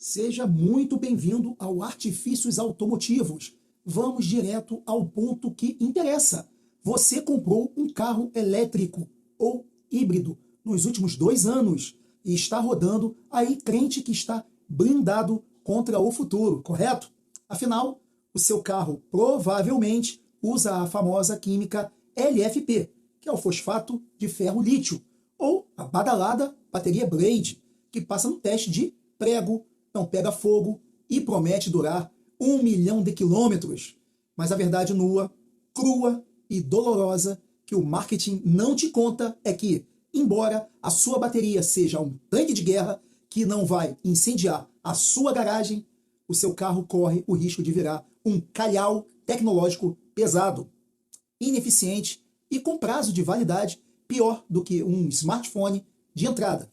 Seja muito bem-vindo ao Artifícios Automotivos. Vamos direto ao ponto que interessa. Você comprou um carro elétrico ou híbrido nos últimos 2 anos e está rodando aí crente que está blindado contra o futuro, correto? Afinal, o seu carro provavelmente usa a famosa química LFP, que é o fosfato de ferro lítio, ou a badalada bateria Blade, que passa no teste de prego, não pega fogo e promete durar 1 milhão de quilômetros. Mas a verdade nua, crua e dolorosa que o marketing não te conta é que, embora a sua bateria seja um tanque de guerra que não vai incendiar a sua garagem, o seu carro corre o risco de virar um calhau tecnológico pesado, ineficiente e com prazo de validade pior do que um smartphone de entrada.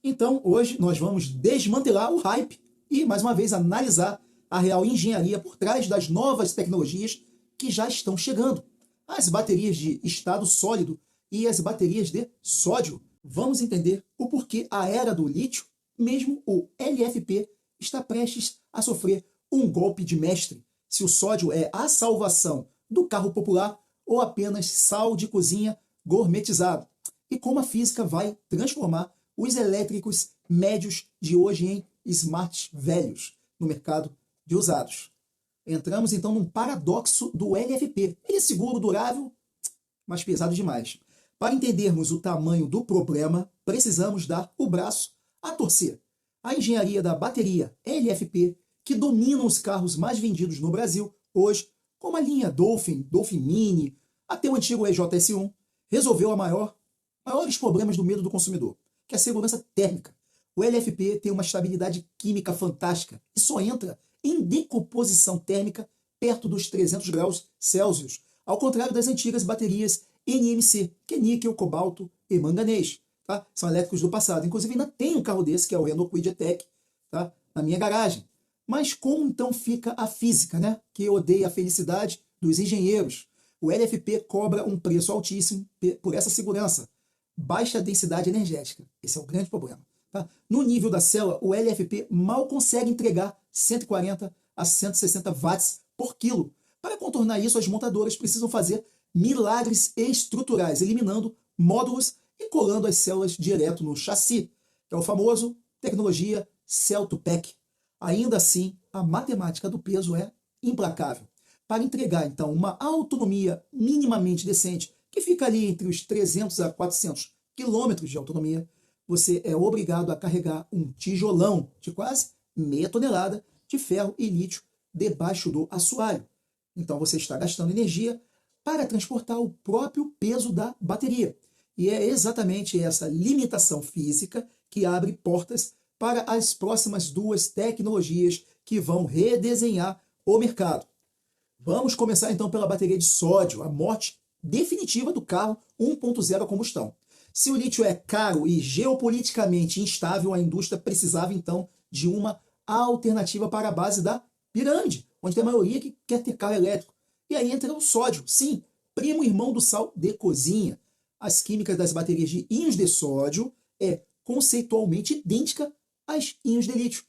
Então, hoje nós vamos desmantelar o hype e, mais uma vez, analisar a real engenharia por trás das novas tecnologias que já estão chegando. As baterias de estado sólido e as baterias de sódio. Vamos entender o porquê a era do lítio, mesmo o LFP, está prestes a sofrer um golpe de mestre. Se o sódio é a salvação do carro popular ou apenas sal de cozinha gourmetizado. E como a física vai transformar os elétricos médios de hoje em smarts velhos no mercado de usados. Entramos então num paradoxo do LFP. Ele é seguro, durável, mas pesado demais. Para entendermos o tamanho do problema, precisamos dar o braço a torcer. A engenharia da bateria LFP, que domina os carros mais vendidos no Brasil hoje, como a linha Dolphin, Dolphin Mini, até o antigo EJS1, resolveu maiores problemas do medo do consumidor, que é a segurança térmica. O LFP tem uma estabilidade química fantástica e só entra em decomposição térmica perto dos 300 graus Celsius, ao contrário das antigas baterias NMC, que é níquel, cobalto e manganês. Tá? São elétricos do passado. Inclusive, ainda tem um carro desse, que é o Renault Kwid E-Tech, tá? Na minha garagem. Mas como então fica a física, né? Que odeia a felicidade dos engenheiros? O LFP cobra um preço altíssimo por essa segurança. Baixa densidade energética. Esse é o grande problema. Tá? No nível da célula, o LFP mal consegue entregar 140 a 160 watts por quilo. Para contornar isso, as montadoras precisam fazer milagres estruturais, eliminando módulos e colando as células direto no chassi, que é o famoso tecnologia Cell-to-Pack. Ainda assim, a matemática do peso é implacável. Para entregar, então, uma autonomia minimamente decente, que fica ali entre os 300 a 400 quilômetros de autonomia, você é obrigado a carregar um tijolão de quase meia tonelada de ferro e lítio debaixo do assoalho. Então você está gastando energia para transportar o próprio peso da bateria. E é exatamente essa limitação física que abre portas para as próximas 2 tecnologias que vão redesenhar o mercado. Vamos começar então pela bateria de sódio, a morte definitiva do carro 1.0 a combustão. Se o lítio é caro e geopoliticamente instável, a indústria precisava então de uma alternativa para a base da pirâmide, onde tem a maioria que quer ter carro elétrico. E aí entra o sódio, sim, primo irmão do sal de cozinha. As químicas das baterias de íons de sódio é conceitualmente idêntica às íons de lítio.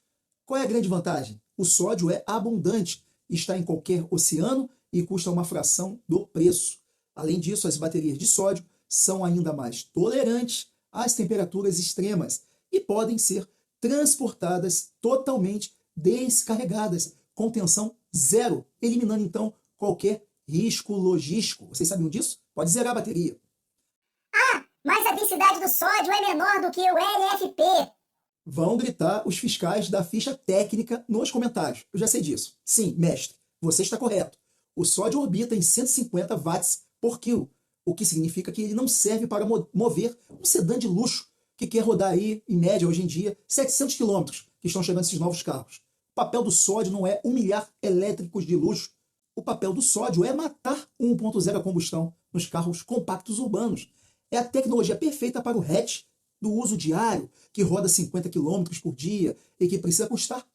Qual é a grande vantagem? O sódio é abundante, está em qualquer oceano e custa uma fração do preço. Além disso, as baterias de sódio são ainda mais tolerantes às temperaturas extremas e podem ser transportadas totalmente descarregadas, com tensão zero, eliminando então qualquer risco logístico. Vocês sabiam disso? Pode zerar a bateria. Ah, mas a densidade do sódio é menor do que o LFP. Vão gritar os fiscais da ficha técnica nos comentários. Eu já sei disso. Sim, mestre, você está correto. O sódio orbita em 150 watts por quilo, o que significa que ele não serve para mover um sedã de luxo que quer rodar aí, em média, hoje em dia, 700 quilômetros, que estão chegando esses novos carros. O papel do sódio não é humilhar elétricos de luxo. O papel do sódio é matar 1.0 a combustão nos carros compactos urbanos. É a tecnologia perfeita para o hatch do uso diário, que roda 50 km por dia e que precisa custar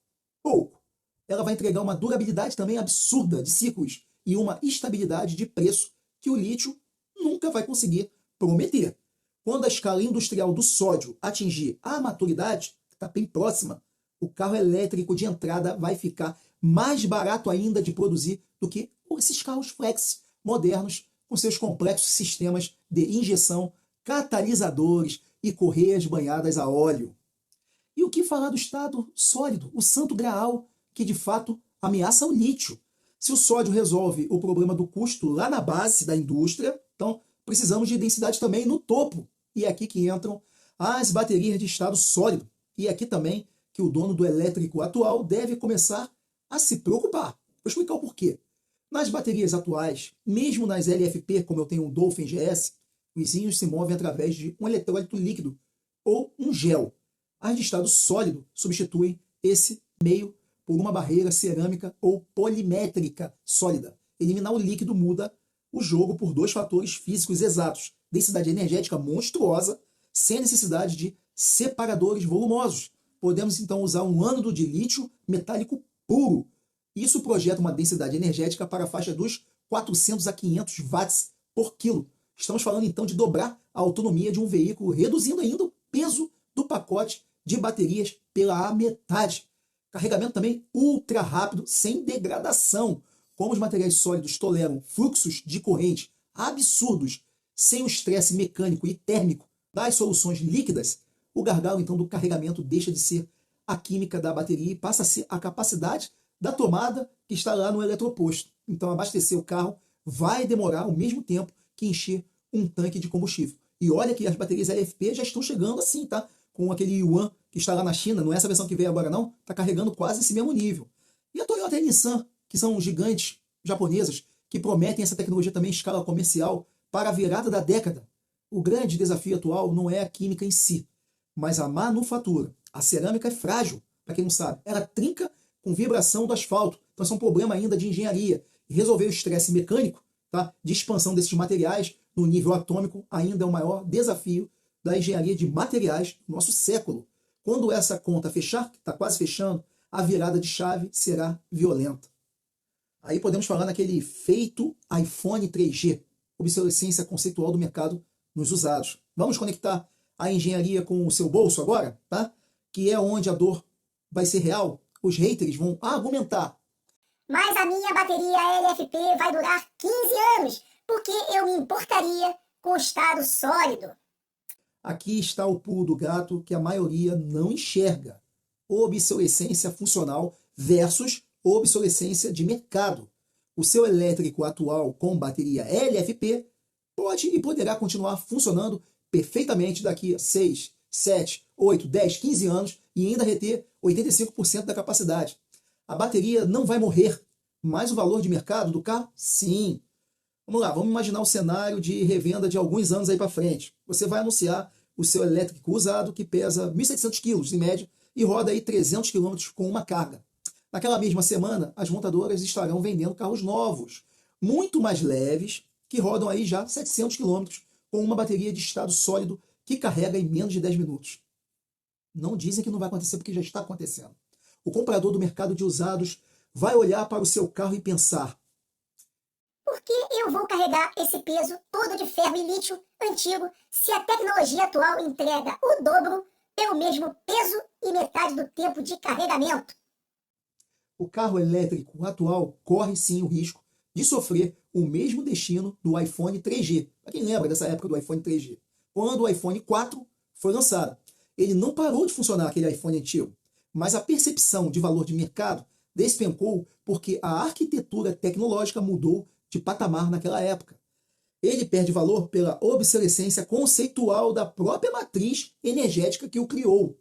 pouco. Ela vai entregar uma durabilidade também absurda de ciclos e uma estabilidade de preço que o lítio nunca vai conseguir prometer. Quando a escala industrial do sódio atingir a maturidade, que está bem próxima, O carro elétrico de entrada vai ficar mais barato ainda de produzir do que esses carros flex modernos com seus complexos sistemas de injeção, catalisadores e correias banhadas a óleo. E o que falar do estado sólido, o santo graal, que de fato ameaça o lítio? Se o sódio resolve o problema do custo lá na base da indústria, então precisamos de densidade também no topo. E é aqui que entram as baterias de estado sólido. E aqui também que o dono do elétrico atual deve começar a se preocupar. Vou explicar o porquê. Nas baterias atuais, mesmo nas LFP, como eu tenho um Dolphin GS, os íons se movem através de um eletrólito líquido ou um gel. As de estado sólido substituem esse meio por uma barreira cerâmica ou polimétrica sólida. Eliminar o líquido muda o jogo por dois fatores físicos exatos: densidade energética monstruosa, sem necessidade de separadores volumosos. Podemos então usar um ânodo de lítio metálico puro. Isso projeta uma densidade energética para a faixa dos 400 a 500 watts por quilo. Estamos falando então de dobrar a autonomia de um veículo, reduzindo ainda o peso do pacote de baterias pela metade. Carregamento também ultra rápido, sem degradação. Como os materiais sólidos toleram fluxos de corrente absurdos, sem o estresse mecânico e térmico das soluções líquidas, o gargalo então do carregamento deixa de ser a química da bateria e passa a ser a capacidade da tomada que está lá no eletroposto. Então abastecer o carro vai demorar o mesmo tempo que encher um tanque de combustível. E olha que as baterias LFP já estão chegando assim, tá? Com aquele Yuan que está lá na China, não é essa versão que veio agora não, está carregando quase esse mesmo nível. E a Toyota e a Nissan, que são gigantes japonesas, que prometem essa tecnologia também em escala comercial para a virada da década. O grande desafio atual não é a química em si, mas a manufatura. A cerâmica é frágil, para quem não sabe. Ela trinca com vibração do asfalto. Então esse é um problema ainda de engenharia. E resolver o estresse mecânico, tá, de expansão desses materiais no nível atômico ainda é o maior desafio da engenharia de materiais do nosso século. Quando essa conta fechar, que está quase fechando, a virada de chave será violenta. Aí podemos falar naquele feito iPhone 3G, obsolescência conceitual do mercado nos usados. Vamos conectar a engenharia com o seu bolso agora, tá? Que é onde a dor vai ser real. Os haters vão argumentar. Mas a minha bateria LFP vai durar 15 anos, porque eu me importaria com o estado sólido. Aqui está o pulo do gato que a maioria não enxerga. Obsolescência funcional versus obsolescência de mercado. O seu elétrico atual com bateria LFP pode e poderá continuar funcionando perfeitamente daqui a 6, 7, 8, 10, 15 anos e ainda reter 85% da capacidade. A bateria não vai morrer, mas o valor de mercado do carro, sim. Vamos lá, vamos imaginar o cenário de revenda de alguns anos aí para frente. Você vai anunciar o seu elétrico usado que pesa 1.700 kg em média e roda aí 300 km com uma carga. Naquela mesma semana, as montadoras estarão vendendo carros novos, muito mais leves, que rodam aí já 700 km com uma bateria de estado sólido que carrega em menos de 10 minutos. Não dizem que não vai acontecer porque já está acontecendo. O comprador do mercado de usados vai olhar para o seu carro e pensar: por que eu vou carregar esse peso todo de ferro e lítio antigo se a tecnologia atual entrega o dobro pelo mesmo peso e metade do tempo de carregamento? O carro elétrico atual corre sim o risco de sofrer o mesmo destino do iPhone 3G. Para quem lembra dessa época do iPhone 3G? Quando o iPhone 4 foi lançado. Ele não parou de funcionar, aquele iPhone antigo, mas a percepção de valor de mercado despencou porque a arquitetura tecnológica mudou de patamar naquela época. Ele perde valor pela obsolescência conceitual da própria matriz energética que o criou.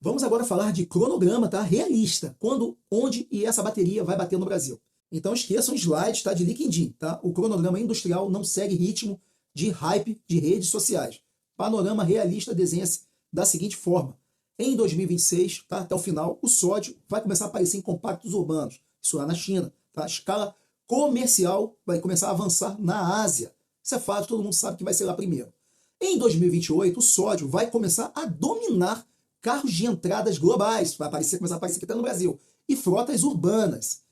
Vamos agora falar de cronograma, tá? Realista. Quando, onde e essa bateria vai bater no Brasil. Então esqueçam slides, tá? De LinkedIn, tá? O cronograma industrial não segue ritmo de hype de redes sociais. Panorama realista desenha-se da seguinte forma: em 2026, tá? Até o final, o sódio vai começar a aparecer em compactos urbanos. Isso lá na China, tá? A escala comercial vai começar a avançar na Ásia. Isso é fato, todo mundo sabe que vai ser lá primeiro. Em 2028, o sódio vai começar a dominar carros de entradas globais, vai começar a aparecer aqui até no Brasil, e frotas urbanas.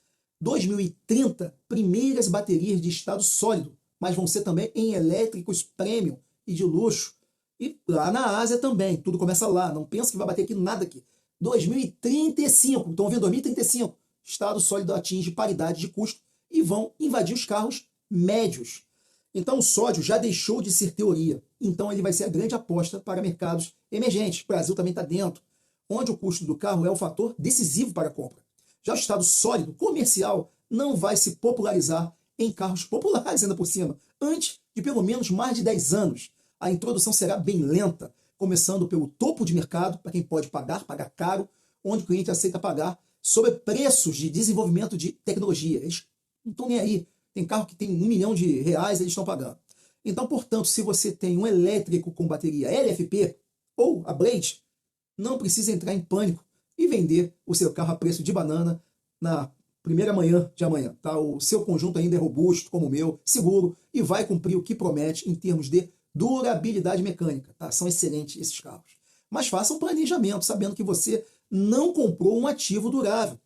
2030, primeiras baterias de estado sólido, mas vão ser também em elétricos premium e de luxo. E lá na Ásia também, tudo começa lá, não pensa que vai bater aqui nada aqui. 2035. Estão vendo? 2035. Estado sólido atinge paridade de custo e vão invadir os carros médios. Então o sódio já deixou de ser teoria. Então ele vai ser a grande aposta para mercados emergentes. O Brasil também está dentro, onde o custo do carro é o fator decisivo para a compra. Já o estado sólido comercial não vai se popularizar em carros populares ainda por cima, antes de pelo menos mais de 10 anos. A introdução será bem lenta, começando pelo topo de mercado, para quem pode pagar caro, onde o cliente aceita pagar sobre preços de desenvolvimento de tecnologia. Eles não estão nem aí. Tem carro que tem R$1 milhão, eles estão pagando. Então, portanto, se você tem um elétrico com bateria LFP ou a Blade, não precisa entrar em pânico e vender o seu carro a preço de banana na primeira manhã de amanhã. Tá? O seu conjunto ainda é robusto, como o meu, seguro, e vai cumprir o que promete em termos de durabilidade mecânica. Tá? São excelentes esses carros. Mas faça um planejamento, sabendo que você não comprou um ativo durável.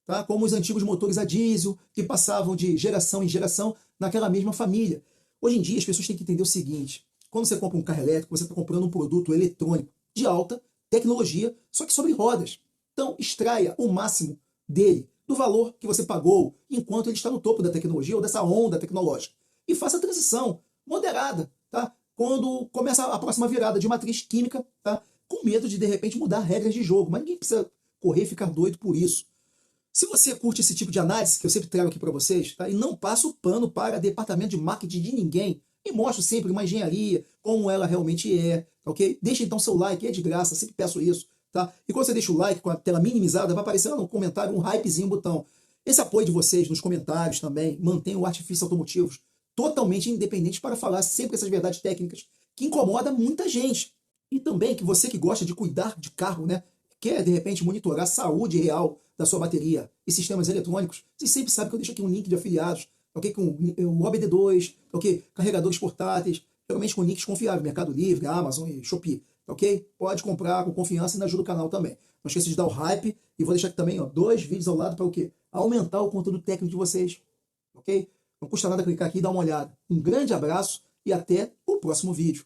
Tá? Como os antigos motores a diesel, que passavam de geração em geração naquela mesma família. Hoje em dia, as pessoas têm que entender o seguinte: quando você compra um carro elétrico, você está comprando um produto eletrônico de alta tecnologia, só que sobre rodas. Então, extraia o máximo dele, do valor que você pagou, enquanto ele está no topo da tecnologia ou dessa onda tecnológica. E faça a transição moderada, tá? Quando começa a próxima virada de matriz química, tá? Com medo de repente, mudar regras de jogo. Mas ninguém precisa correr e ficar doido por isso. Se você curte esse tipo de análise, que eu sempre trago aqui para vocês, tá? E não passo o pano para departamento de marketing de ninguém, e mostro sempre uma engenharia, como ela realmente é, ok? Deixa então seu like, é de graça, sempre peço isso, tá? E quando você deixa o like com a tela minimizada, vai aparecer lá no comentário um hypezinho, botão. Esse apoio de vocês nos comentários também mantém o Artifícios Automotivos totalmente independente para falar sempre essas verdades técnicas que incomodam muita gente. E também que você que gosta de cuidar de carro, né? Quer, de repente, monitorar a saúde real da sua bateria e sistemas eletrônicos, você sempre sabe que eu deixo aqui um link de afiliados, ok? Com o OBD2, ok? Carregadores portáteis, geralmente com links confiáveis, Mercado Livre, Amazon e Shopee, ok? Pode comprar com confiança e ajuda o canal também. Não esqueça de dar o hype e vou deixar aqui também 2 vídeos ao lado para o quê? Aumentar o conteúdo técnico de vocês, ok? Não custa nada clicar aqui e dar uma olhada. Um grande abraço e até o próximo vídeo.